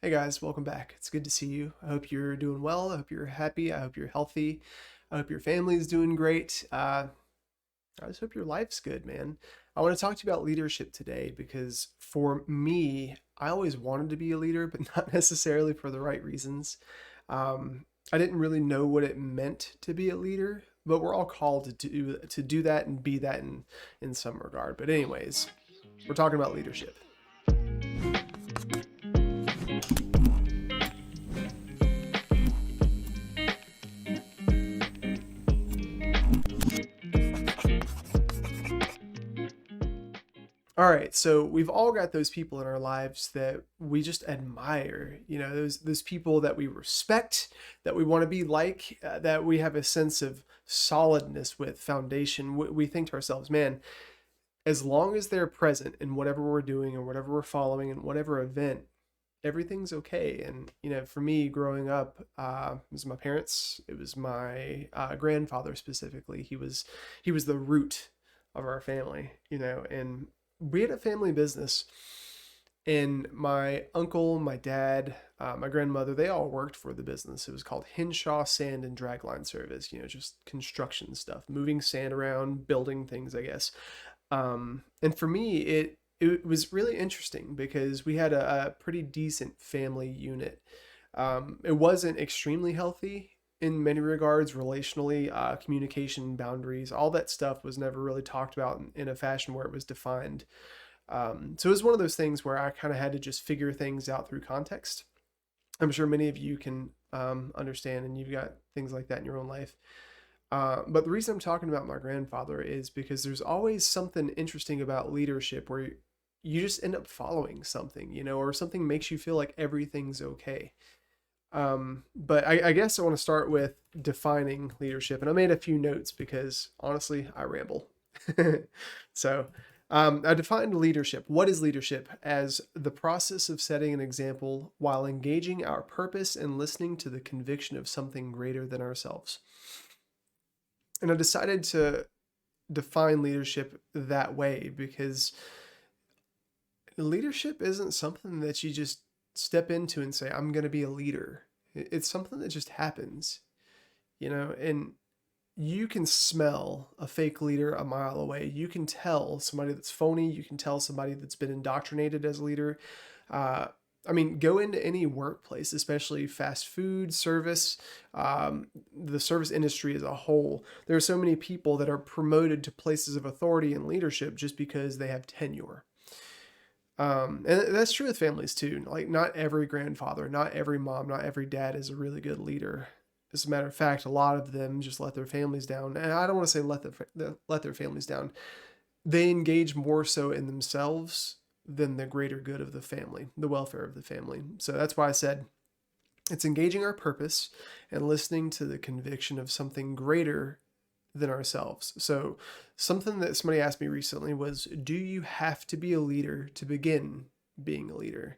Hey guys, welcome back. It's good to see you. I hope you're doing well. I hope you're happy. I hope you're healthy. I hope your family's doing great. I just hope your life's good, man. I want to talk to you about leadership today because for me, I always wanted to be a leader, but not necessarily for the right reasons. I didn't really know what it meant to be a leader, but we're all called to do that and be that in some regard. But anyways, we're talking about leadership. All right, so we've all got those people in our lives that we just admire. Those people that we respect, that we want to be like, that we have a sense of solidness with, foundation. We think to ourselves, man, as long as they're present in whatever we're doing or whatever we're following in whatever event, everything's okay. And for me, growing up, it was my parents. It was my grandfather specifically. He was the root of our family. And we had a family business, and my uncle, my dad, my grandmother, they all worked for the business. It was called Henshaw Sand and Dragline Service, just construction stuff, moving sand around, building things, I guess. And for me, it was really interesting because we had a pretty decent family unit. It wasn't extremely healthy in many regards, relationally, communication, boundaries, all that stuff was never really talked about in a fashion where it was defined. So it was one of those things where I kind of had to just figure things out through context. I'm sure many of you can understand, and you've got things like that in your own life. But the reason I'm talking about my grandfather is because there's always something interesting about leadership where you just end up following something, or something makes you feel like everything's okay. But I guess I want to start with defining leadership. And I made a few notes because honestly, I ramble. so I defined leadership. What is leadership? As the process of setting an example while engaging our purpose and listening to the conviction of something greater than ourselves. And I decided to define leadership that way because leadership isn't something that you just step into and say, I'm going to be a leader. It's something that just happens, and you can smell a fake leader a mile away. You can tell somebody that's phony. You can tell somebody that's been indoctrinated as a leader. Uh, go into any workplace, especially fast food service, the service industry as a whole. There are so many people that are promoted to places of authority and leadership just because they have tenure. And that's true with families too. Like, not every grandfather, not every mom, not every dad is a really good leader. As a matter of fact, a lot of them just let their families down. And I don't want to say let their families down. They engage more so in themselves than the greater good of the family, the welfare of the family. So that's why I said it's engaging our purpose and listening to the conviction of something greater than ourselves. So, something that somebody asked me recently was, do you have to be a leader to begin being a leader?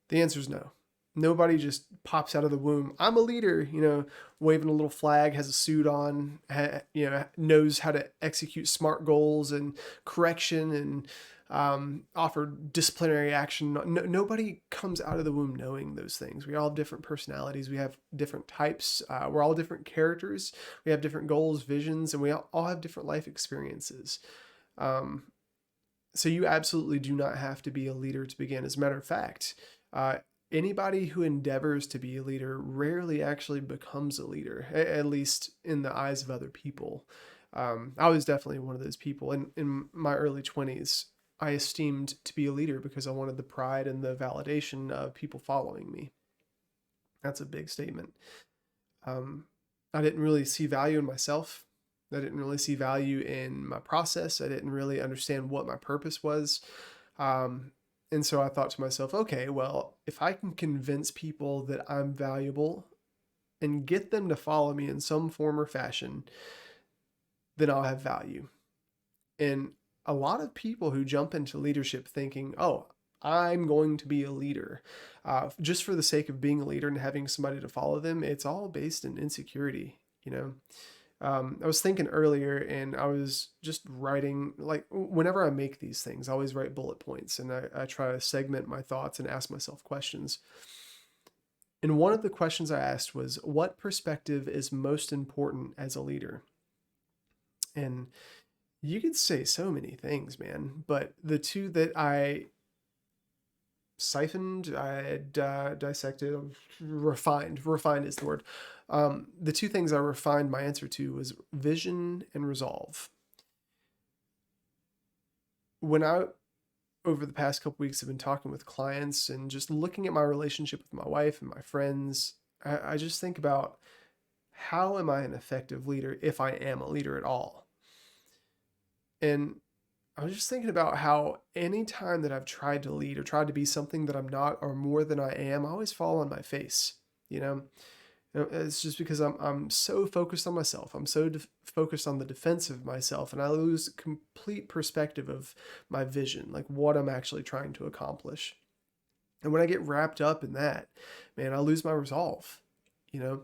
The answer is no. Nobody just pops out of the womb, I'm a leader, waving a little flag, has a suit on, knows how to execute smart goals and correction and offer disciplinary action. No, nobody comes out of the womb knowing those things. We all have different personalities. We have different types. We're all different characters. We have different goals, visions, and we all have different life experiences. Um, so you absolutely do not have to be a leader to begin. As a matter of fact, uh, anybody who endeavors to be a leader rarely actually becomes a leader, at least in the eyes of other people. I was definitely one of those people. In my early 20s, I esteemed to be a leader because I wanted the pride and the validation of people following me. That's a big statement. Um, I didn't really see value in myself. I didn't really see value in my process. I didn't really understand what my purpose was. Um, and so I thought to myself, okay, well, if I can convince people that I'm valuable and get them to follow me in some form or fashion, then I'll have value. And a lot of people who jump into leadership thinking, oh, I'm going to be a leader, just for the sake of being a leader and having somebody to follow them, it's all based in insecurity. I was thinking earlier and I was just writing, like, whenever I make these things, I always write bullet points and I try to segment my thoughts and ask myself questions. And one of the questions I asked was, what perspective is most important as a leader? And you could say so many things, man, but the two that I siphoned, I dissected, refined is the word. The two things I refined my answer to was vision and resolve. When I, over the past couple weeks, have been talking with clients and just looking at my relationship with my wife and my friends, I just think about, how am I an effective leader if I am a leader at all? And I was just thinking about how any time that I've tried to lead or tried to be something that I'm not or more than I am, I always fall on my face. You know, it's just because I'm so focused on myself. I'm so focused on the defense of myself, and I lose complete perspective of my vision, like what I'm actually trying to accomplish. And when I get wrapped up in that, man, I lose my resolve. You know,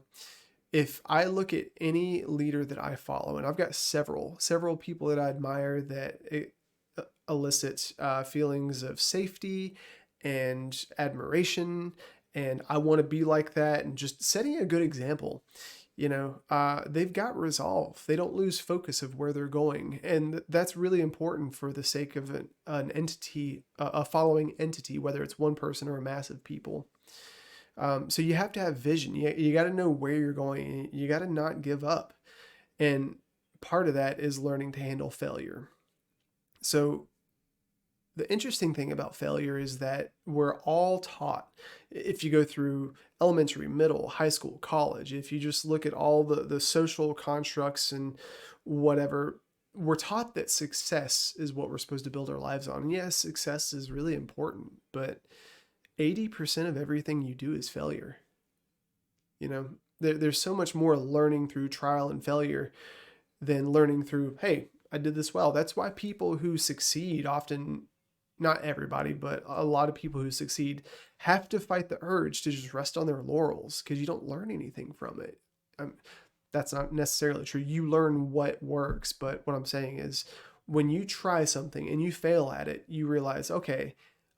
if I look at any leader that I follow, and I've got several people that I admire that elicit feelings of safety and admiration, and I want to be like that, and just setting a good example. They've got resolve. They don't lose focus of where they're going, and that's really important for the sake of an entity, a following entity, whether it's one person or a mass of people. So you have to have vision. You got to know where you're going. You got to not give up. And part of that is learning to handle failure. So the interesting thing about failure is that we're all taught, if you go through elementary, middle, high school, college, if you just look at all the social constructs and whatever, we're taught that success is what we're supposed to build our lives on. And yes, success is really important, but 80% of everything you do is failure. There's so much more learning through trial and failure than learning through, hey, I did this well. That's why people who succeed often, not everybody, but a lot of people who succeed have to fight the urge to just rest on their laurels because you don't learn anything from it. That's not necessarily true. You learn what works, but what I'm saying is when you try something and you fail at it, you realize, okay,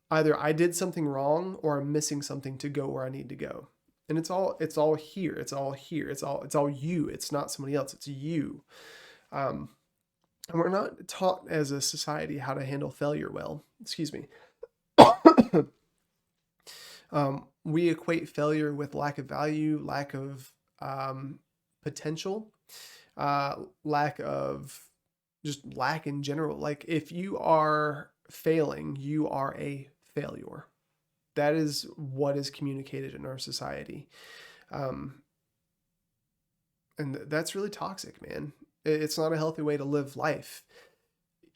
either I did something wrong or I'm missing something to go where I need to go. And it's all here. It's all here. It's all you. It's not somebody else. It's you. Um, and we're not taught as a society how to handle failure well. Excuse me. We equate failure with lack of value, lack of potential, lack of just lack in general. Like if you are failing, you are a failure. That is what is communicated in our society. Um, and that's really toxic, man. It's not a healthy way to live life.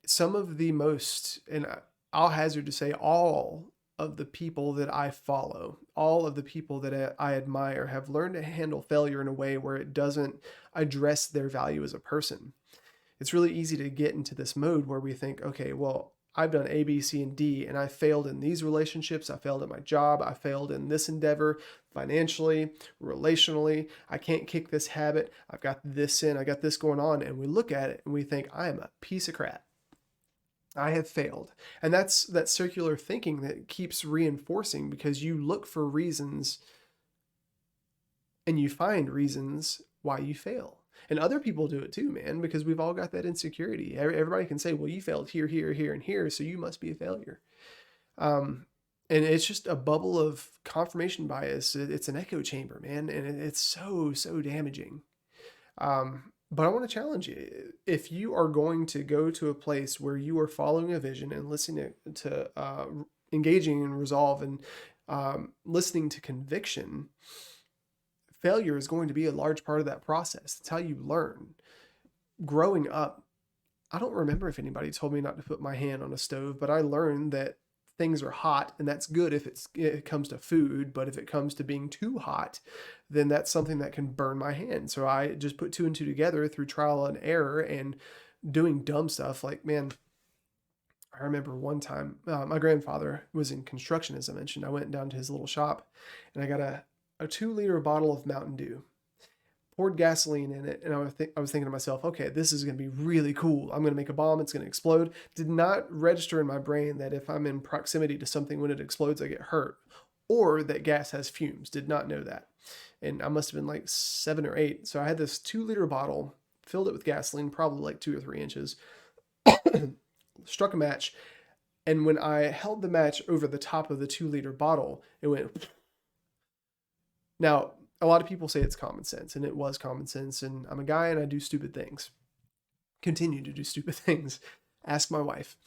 Some of the most, and I'll hazard to say all of the people that I follow, all of the people that I admire have learned to handle failure in a way where it doesn't address their value as a person. It's really easy to get into this mode where we think, okay, well, I've done A, B, C, and D, and I failed in these relationships. I failed at my job. I failed in this endeavor, financially, relationally. I can't kick this habit. I've got this I got this going on. And we look at it and we think, I am a piece of crap. I have failed. And that's that circular thinking that keeps reinforcing because you look for reasons and you find reasons why you fail. And other people do it too, man, because we've all got that insecurity. Everybody can say, well, you failed here, here, here, and here, so you must be a failure. And it's just a bubble of confirmation bias. It's an echo chamber, man, and it's so, so damaging. But I want to challenge you. If you are going to go to a place where you are following a vision and listening to engaging in resolve and listening to conviction, failure is going to be a large part of that process. It's how you learn. Growing up, I don't remember if anybody told me not to put my hand on a stove, but I learned that things are hot, and that's good if it comes to food, but if it comes to being too hot, then that's something that can burn my hand. So I just put two and two together through trial and error and doing dumb stuff. Like, man, I remember one time, my grandfather was in construction, as I mentioned. I went down to his little shop and I got a 2-liter bottle of Mountain Dew, poured gasoline in it, and I was thinking to myself, okay, this is going to be really cool. I'm going to make a bomb. It's going to explode. Did not register in my brain that if I'm in proximity to something when it explodes, I get hurt. or that gas has fumes. Did not know that. And I must have been like 7 or 8. So I had this 2 liter bottle, filled it with gasoline, probably like 2 or 3 inches, struck a match. And when I held the match over the top of the 2 liter bottle, it went. Now, a lot of people say it's common sense, and it was common sense. And I'm a guy and I do stupid things, continue to do stupid things. Ask my wife.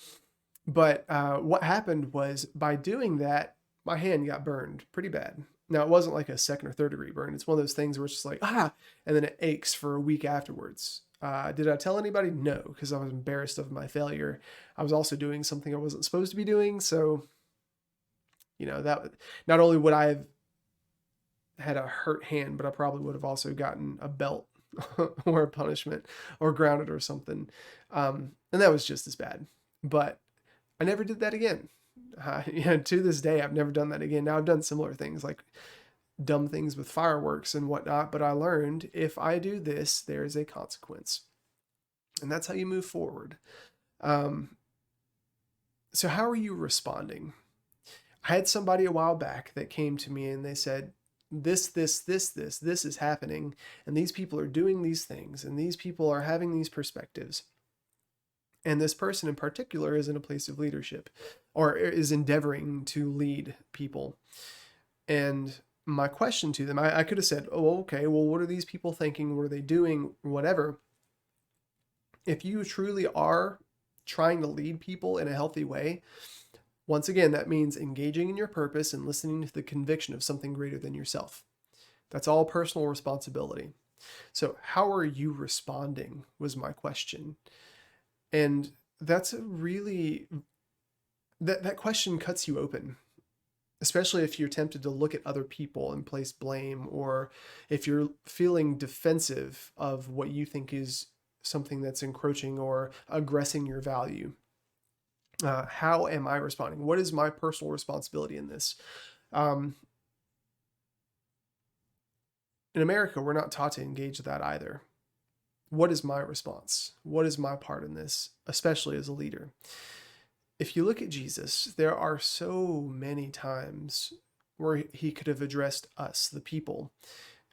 But what happened was by doing that, my hand got burned pretty bad. Now, it wasn't like a 2nd or 3rd degree burn. It's one of those things where it's just like, and then it aches for a week afterwards. Did I tell anybody? No, because I was embarrassed of my failure. I was also doing something I wasn't supposed to be doing. So, that not only would I have had a hurt hand, but I probably would have also gotten a belt or a punishment or grounded or something. And that was just as bad. But I never did that again. To this day, I've never done that again. Now, I've done similar things like dumb things with fireworks and whatnot, but I learned if I do this, there is a consequence. And that's how you move forward. So, how are you responding? I had somebody a while back that came to me and they said, this is happening, and these people are doing these things, and these people are having these perspectives. And this person in particular is in a place of leadership or is endeavoring to lead people. And my question to them, I could have said, oh, okay, well, what are these people thinking? What are they doing? Whatever. If you truly are trying to lead people in a healthy way, once again, that means engaging in your purpose and listening to the conviction of something greater than yourself. That's all personal responsibility. So how are you responding was my question. And that's a really, that question cuts you open, especially if you're tempted to look at other people and place blame, or if you're feeling defensive of what you think is something that's encroaching or aggressing your value. How am I responding? What is my personal responsibility in this? In America, we're not taught to engage that either. What is my response? What is my part in this, especially as a leader? If you look at Jesus, there are so many times where he could have addressed us, the people,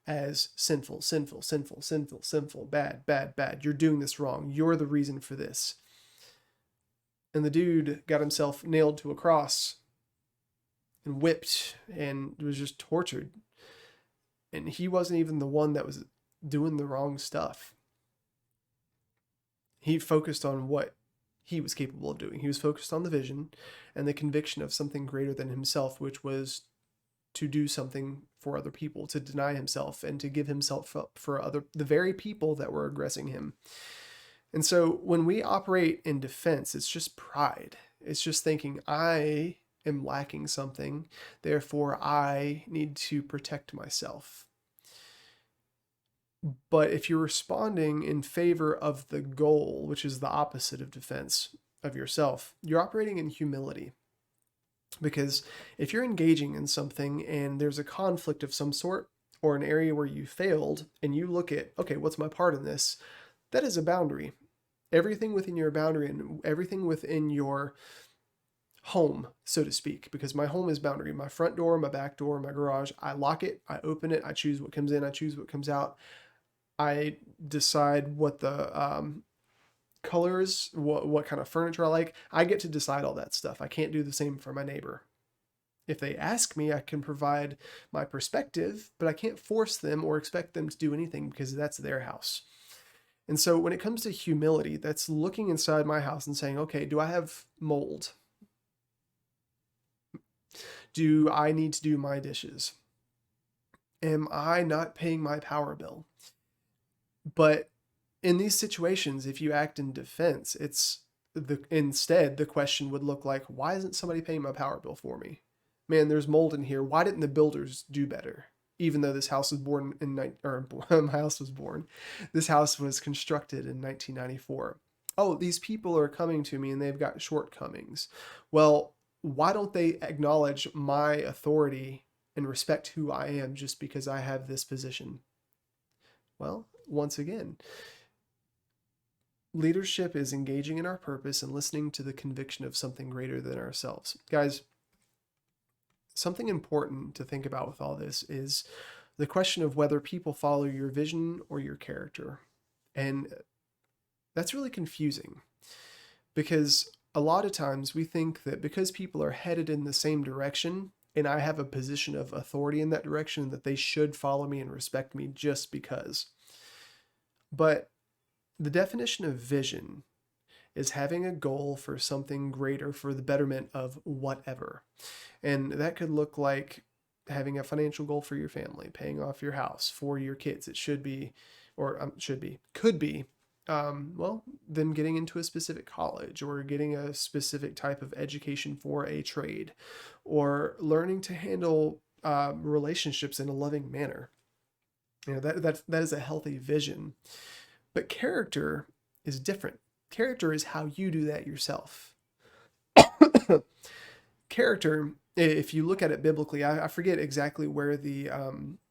as sinful, sinful, sinful, sinful, sinful, bad, bad, bad. You're doing this wrong. You're the reason for this. And the dude got himself nailed to a cross and whipped and was just tortured. And he wasn't even the one that was doing the wrong stuff. He focused on what he was capable of doing. He was focused on the vision and the conviction of something greater than himself, which was to do something for other people, to deny himself and to give himself up for the very people that were aggressing him. And so when we operate in defense, it's just pride. It's just thinking, I am lacking something, therefore I need to protect myself. But if you're responding in favor of the goal, which is the opposite of defense of yourself, you're operating in humility. Because if you're engaging in something and there's a conflict of some sort or an area where you failed and you look at, okay, what's my part in this? That is a boundary. Everything within your boundary and everything within your home, so to speak, because my home is boundary. My front door, my back door, my garage, I lock it, I open it, I choose what comes in, I choose what comes out. I decide what the colors, what kind of furniture I like. I get to decide all that stuff. I can't do the same for my neighbor. If they ask me, I can provide my perspective, but I can't force them or expect them to do anything because that's their house. And so when it comes to humility, that's looking inside my house and saying, okay, do I have mold? Do I need to do my dishes? Am I not paying my power bill? But in these situations, if you act in defense, instead the question would look like, why isn't somebody paying my power bill for me? Man, there's mold in here. Why didn't the builders do better? Even though this house was my house was born. This house was constructed in 1994. Oh, these people are coming to me and they've got shortcomings. Well, why don't they acknowledge my authority and respect who I am just because I have this position? Well, once again, leadership is engaging in our purpose and listening to the conviction of something greater than ourselves. Guys, something important to think about with all this is the question of whether people follow your vision or your character. And that's really confusing because a lot of times we think that because people are headed in the same direction and I have a position of authority in that direction, that they should follow me and respect me just because. But the definition of vision is having a goal for something greater for the betterment of whatever. And that could look like having a financial goal for your family, paying off your house for your kids. It should be, or could be, well, them getting into a specific college or getting a specific type of education for a trade or learning to handle relationships in a loving manner. That is a healthy vision. But character is different. Character is how you do that yourself. Character, if you look at it biblically, I forget exactly where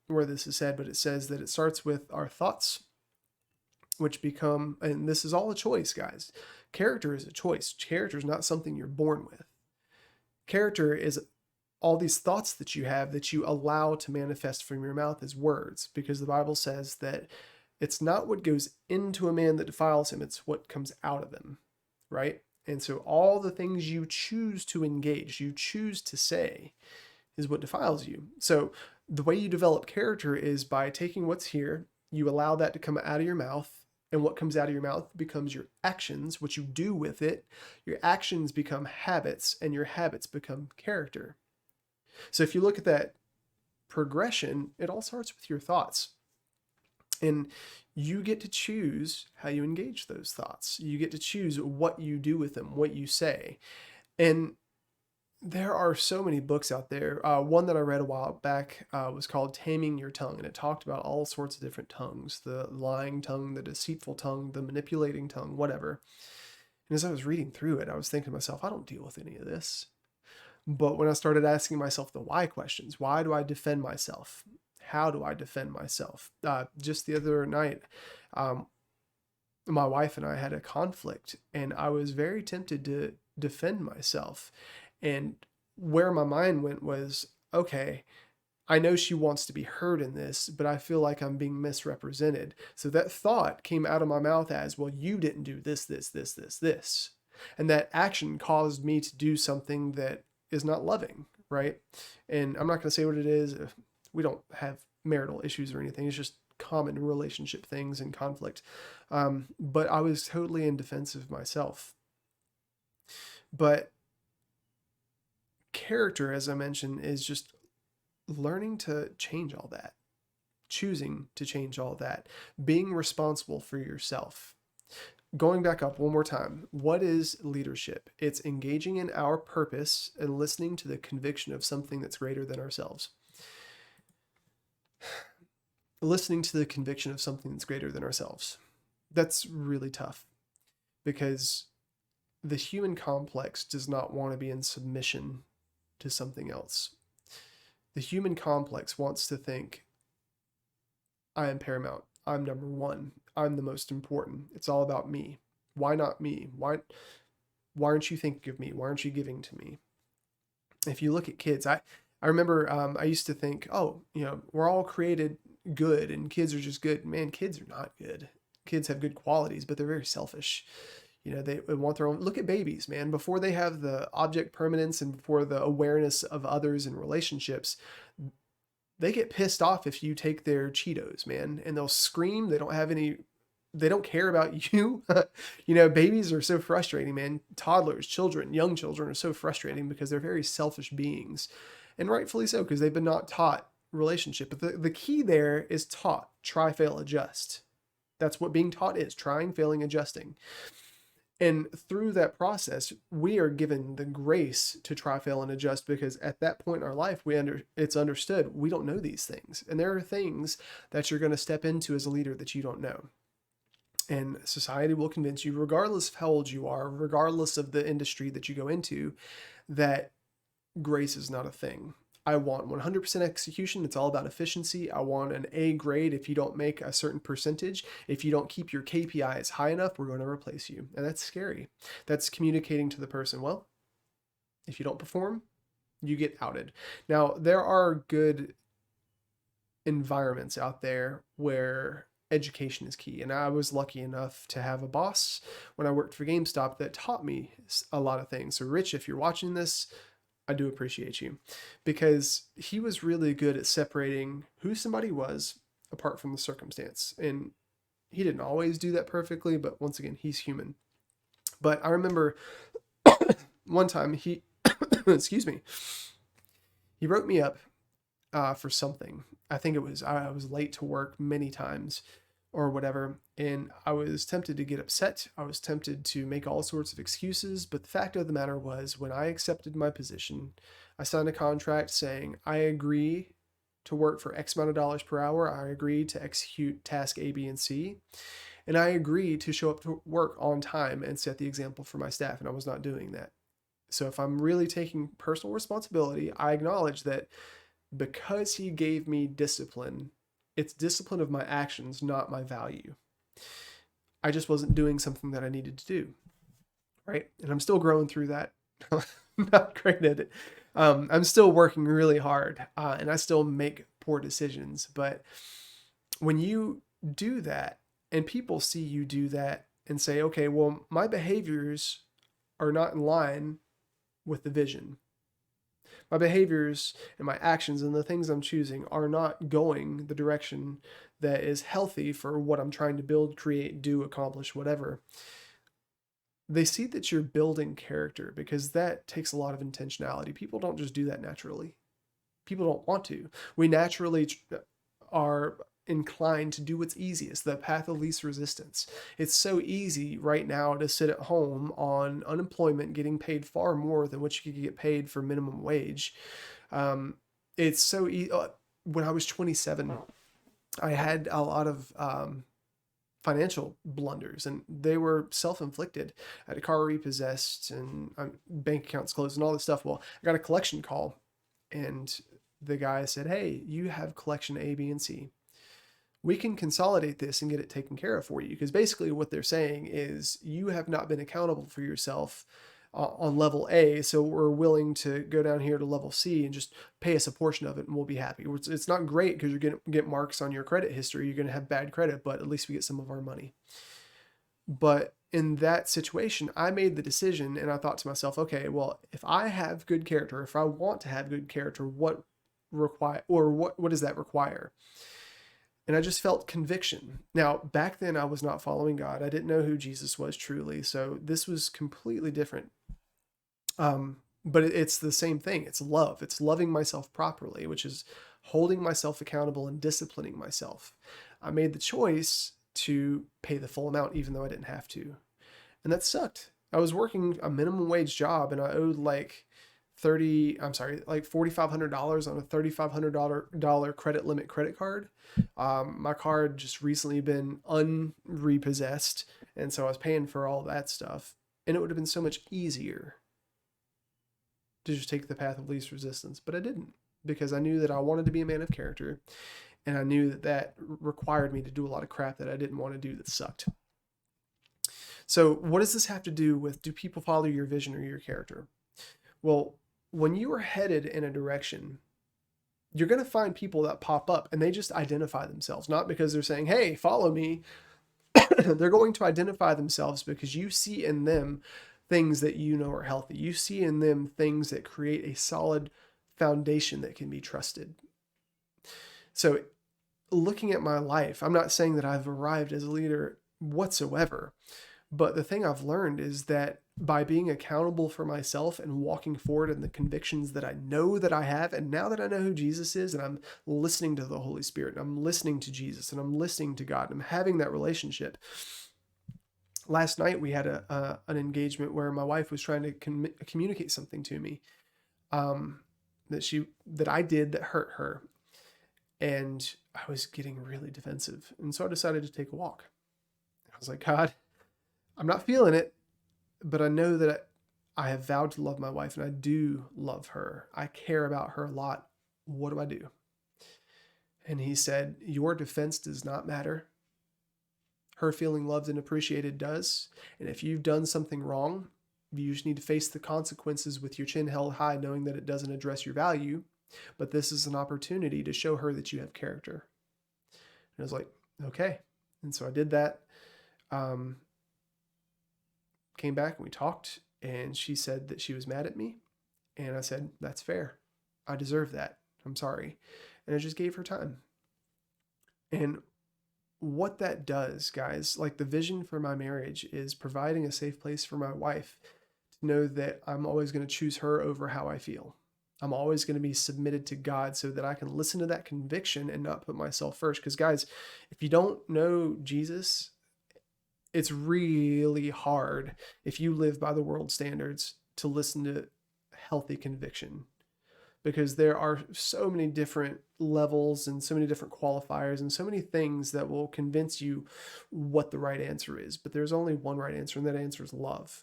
where this is said, but it says that it starts with our thoughts, which become, and this is all a choice, guys. Character is a choice. Character is not something you're born with. Character is all these thoughts that you have that you allow to manifest from your mouth as words, because the Bible says that it's not what goes into a man that defiles him, it's what comes out of him, right? And so all the things you choose to engage, you choose to say, is what defiles you. So the way you develop character is by taking what's here, you allow that to come out of your mouth, and what comes out of your mouth becomes your actions, what you do with it. Your actions become habits, and your habits become character. So if you look at that progression, it all starts with your thoughts. And you get to choose how you engage those thoughts. You get to choose what you do with them, what you say. And there are so many books out there. One that I read a while back was called Taming Your Tongue, and it talked about all sorts of different tongues: the lying tongue, the deceitful tongue, the manipulating tongue, whatever. And as I was reading through it, I was thinking to myself, I don't deal with any of this. But when I started asking myself the why questions, why do I defend myself? How do I defend myself? Just the other night, um, my wife and I had a conflict, and I was very tempted to defend myself. And where my mind went was, okay, I know she wants to be heard in this, but I feel like I'm being misrepresented. So that thought came out of my mouth as, well, you didn't do this, this, this, this, this. And that action caused me to do something that is not loving, right? And I'm not going to say what it is. We don't have marital issues or anything. It's just common relationship things and conflict. But I was totally in defense of myself. But character, as I mentioned, is just learning to change all that, choosing to change all that, being responsible for yourself. Going back up one more time, what is leadership? It's engaging in our purpose and listening to the conviction of something that's greater than ourselves. Listening to the conviction of something that's greater than ourselves. That's really tough because the human complex does not want to be in submission to something else. The human complex wants to think, I am paramount. I'm number one. I'm the most important. It's all about me. Why not me? Why aren't you thinking of me? Why aren't you giving to me? If you look at kids, I remember I used to think, oh, we're all created good and kids are just good. Man, kids are not good. Kids have good qualities, but they're very selfish. They want their own. Look at babies, man. Before they have the object permanence and before the awareness of others and relationships, they get pissed off if you take their Cheetos, man, and they'll scream. They don't care about you. Babies are so frustrating, man. Toddlers, children, young children are so frustrating because they're very selfish beings, and rightfully so, because they've been not taught relationship. But the key there is taught, try, fail, adjust. That's what being taught is: trying, failing, adjusting. And through that process, we are given the grace to try, fail, and adjust, because at that point in our life, it's understood we don't know these things. And there are things that you're going to step into as a leader that you don't know. And society will convince you, regardless of how old you are, regardless of the industry that you go into, that grace is not a thing. I want 100% execution. It's all about efficiency. I want an A grade. If you don't make a certain percentage, if you don't keep your KPIs high enough, we're going to replace you. And that's scary. That's communicating to the person, well, if you don't perform, you get outed. Now, there are good environments out there where education is key. And I was lucky enough to have a boss when I worked for GameStop that taught me a lot of things. So, Rich, if you're watching this, I do appreciate you because he was really good at separating who somebody was apart from the circumstance. And he didn't always do that perfectly, but once again, he's human. But I remember one time excuse me, he wrote me up for something. I think it was I was late to work many times or whatever, and I was tempted to get upset. I was tempted to make all sorts of excuses, but the fact of the matter was, when I accepted my position, I signed a contract saying I agree to work for X amount of dollars per hour. I agree to execute task A, B, and C, and I agreed to show up to work on time and set the example for my staff, and I was not doing that. So if I'm really taking personal responsibility, I acknowledge that because he gave me discipline, it's discipline of my actions, not my value. I just wasn't doing something that I needed to do, right? And I'm still growing through that. Not great at it. I'm still working really hard, and I still make poor decisions. But when you do that, and people see you do that and say, okay, well, my behaviors are not in line with the vision. My behaviors and my actions and the things I'm choosing are not going the direction that is healthy for what I'm trying to build, create, do, accomplish, whatever. They see that you're building character because that takes a lot of intentionality. People don't just do that naturally. People don't want to. We naturally are inclined to do what's easiest, the path of least resistance. It's so easy right now to sit at home on unemployment, getting paid far more than what you could get paid for minimum wage. It's so easy. When I was 27, I had a lot of financial blunders, and they were self-inflicted. I had a car repossessed, and bank accounts closed, and all this stuff. Well, I got a collection call, and the guy said, "Hey, you have collection A, B, and C. We can consolidate this and get it taken care of for you." Because basically what they're saying is you have not been accountable for yourself on level A, so we're willing to go down here to level C and just pay us a portion of it and we'll be happy. It's not great because you're going to get marks on your credit history. You're going to have bad credit, but at least we get some of our money. But in that situation, I made the decision and I thought to myself, okay, well, if I have good character, if I want to have good character, what does that require? And I just felt conviction. Now, back then I was not following God. I didn't know who Jesus was truly. So this was completely different. But it's the same thing. It's love. It's loving myself properly, which is holding myself accountable and disciplining myself. I made the choice to pay the full amount, even though I didn't have to. And that sucked. I was working a minimum wage job and I owed like $4,500 on a $3,500 credit limit credit card. My card just recently been unrepossessed, and so I was paying for all that stuff. And it would have been so much easier to just take the path of least resistance, but I didn't, because I knew that I wanted to be a man of character, and I knew that that required me to do a lot of crap that I didn't want to do that sucked. So what does this have to do with, do people follow your vision or your character? Well, when you are headed in a direction, you're going to find people that pop up and they just identify themselves, not because they're saying, hey, follow me. They're going to identify themselves because you see in them things that you know are healthy. You see in them things that create a solid foundation that can be trusted. So looking at my life, I'm not saying that I've arrived as a leader whatsoever, but the thing I've learned is that by being accountable for myself and walking forward in the convictions that I know that I have, and now that I know who Jesus is, and I'm listening to the Holy Spirit, and I'm listening to Jesus, and I'm listening to God, and I'm having that relationship. Last night we had an engagement where my wife was trying to communicate something to me that I did that hurt her, and I was getting really defensive, and so I decided to take a walk. I was like, God, I'm not feeling it, but I know that I have vowed to love my wife, and I do love her. I care about her a lot. What do I do? And he said, your defense does not matter. Her feeling loved and appreciated does. And if you've done something wrong, You just need to face the consequences with your chin held high, knowing that it doesn't address your value. But this is an opportunity to show her that you have character. And I was like, okay. And so I did that. Um, Came back and we talked, and she said that she was mad at me. And I said, that's fair. I deserve that. I'm sorry. And I just gave her time. And what that does, guys, like the vision for my marriage is providing a safe place for my wife to know that I'm always going to choose her over how I feel. I'm always going to be submitted to God so that I can listen to that conviction and not put myself first. Because, guys, if you don't know Jesus, it's really hard if you live by the world standards to listen to healthy conviction, because there are so many different levels and so many different qualifiers and so many things that will convince you what the right answer is. But there's only one right answer, and that answer is love.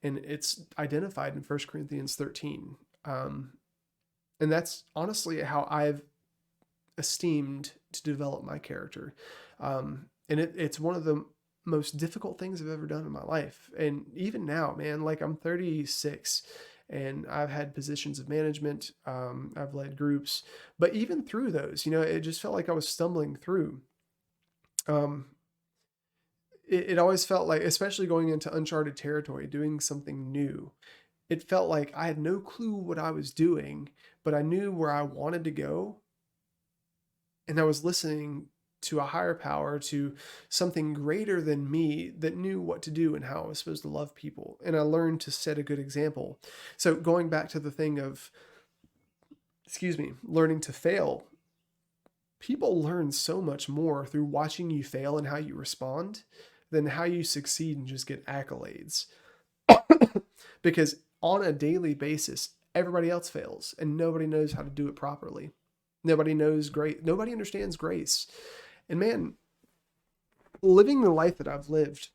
And it's identified in 1 Corinthians 13. And that's honestly how I've esteemed to develop my character. And it's one of the most difficult things I've ever done in my life. And even now, man, like I'm 36 and I've had positions of management. I've led groups, but even through those, it just felt like I was stumbling through. It always felt like, especially going into uncharted territory, doing something new, it felt like I had no clue what I was doing, but I knew where I wanted to go. And I was listening to a higher power, to something greater than me that knew what to do and how I was supposed to love people. And I learned to set a good example. So going back to the thing of, learning to fail, people learn so much more through watching you fail and how you respond than how you succeed and just get accolades. Because on a daily basis, everybody else fails and nobody knows how to do it properly. Nobody knows grace. Nobody understands grace. And man, living the life that I've lived,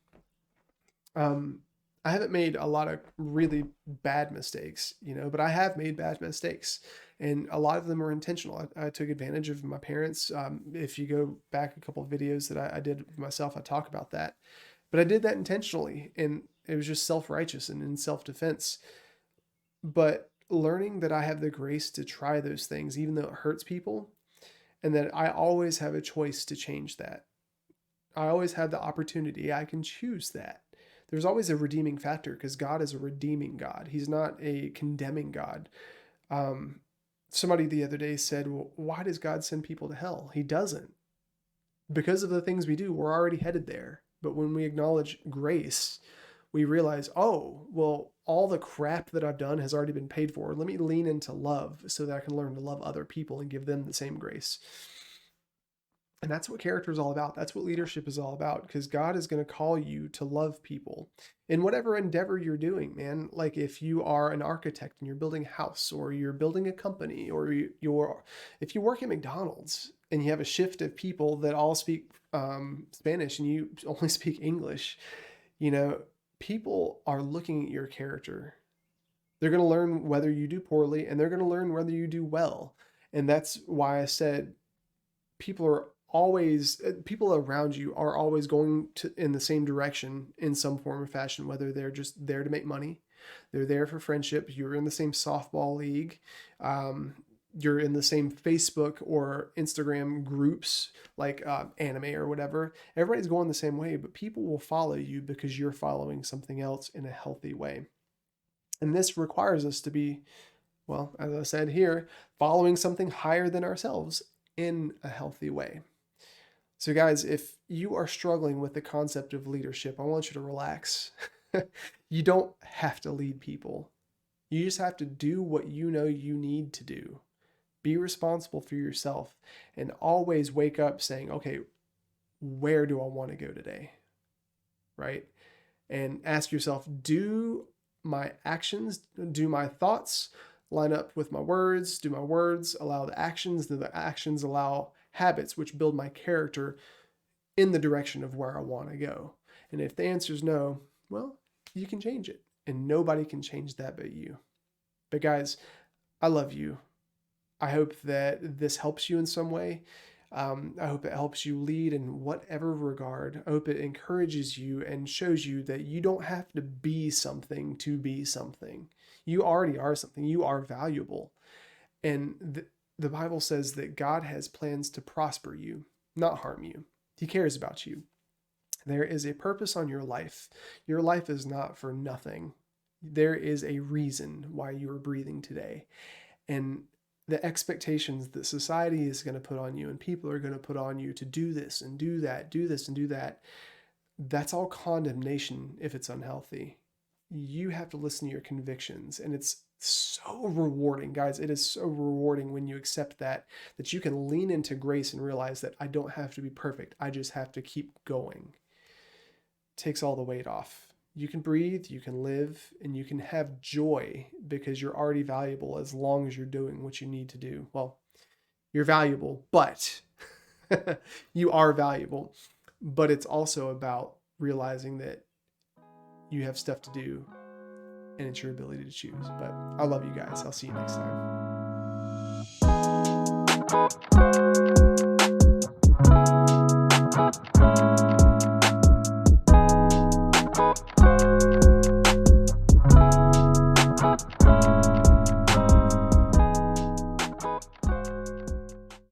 I haven't made a lot of really bad mistakes, but I have made bad mistakes, and a lot of them were intentional. I took advantage of my parents. If you go back a couple of videos that I did myself, I talk about that. But I did that intentionally, and it was just self-righteous and in self-defense. But learning that I have the grace to try those things, even though it hurts people, and that I always have a choice to change that. I always have the opportunity. I can choose that. There's always a redeeming factor, because God is a redeeming God. He's not a condemning God. Somebody the other day said, well, why does God send people to hell? He doesn't. Because of the things we do, we're already headed there. But when we acknowledge grace, we realize, oh, well, all the crap that I've done has already been paid for. Let me lean into love so that I can learn to love other people and give them the same grace. And that's what character is all about. That's what leadership is all about, because God is going to call you to love people in whatever endeavor you're doing, man. Like if you are an architect and you're building a house, or you're building a company, or if you work at McDonald's and you have a shift of people that all speak Spanish and you only speak English, people are looking at your character. They're going to learn whether you do poorly, and they're going to learn whether you do well. And that's why I said people around you are always going in the same direction in some form or fashion, whether they're just there to make money, they're there for friendship, you're in the same softball league, you're in the same Facebook or Instagram groups like anime or whatever. Everybody's going the same way, but people will follow you because you're following something else in a healthy way. And this requires us to be, well, as I said here, following something higher than ourselves in a healthy way. So guys, if you are struggling with the concept of leadership, I want you to relax. You don't have to lead people. You just have to do what you know you need to do. Be responsible for yourself, and always wake up saying, okay, where do I want to go today? Right? And ask yourself, do my actions, do my thoughts line up with my words? Do my words allow the actions? Do the actions allow habits which build my character in the direction of where I want to go? And if the answer is no, well, you can change it. And nobody can change that but you. But guys, I love you. I hope that this helps you in some way. I hope it helps you lead in whatever regard. I hope it encourages you and shows you that you don't have to be something to be something. You already are something. You are valuable. And the Bible says that God has plans to prosper you, not harm you. He cares about you. There is a purpose on your life. Your life is not for nothing. There is a reason why you are breathing today. And the expectations that society is going to put on you and people are going to put on you to do this and do that, do this and do that, that's all condemnation if it's unhealthy. You have to listen to your convictions, and it's so rewarding, guys. It is so rewarding when you accept that you can lean into grace and realize that I don't have to be perfect. I just have to keep going. It takes all the weight off. You can breathe, you can live, and you can have joy because you're already valuable as long as you're doing what you need to do. Well, you're valuable, but you are valuable. But it's also about realizing that you have stuff to do and it's your ability to choose. But I love you guys. I'll see you next time.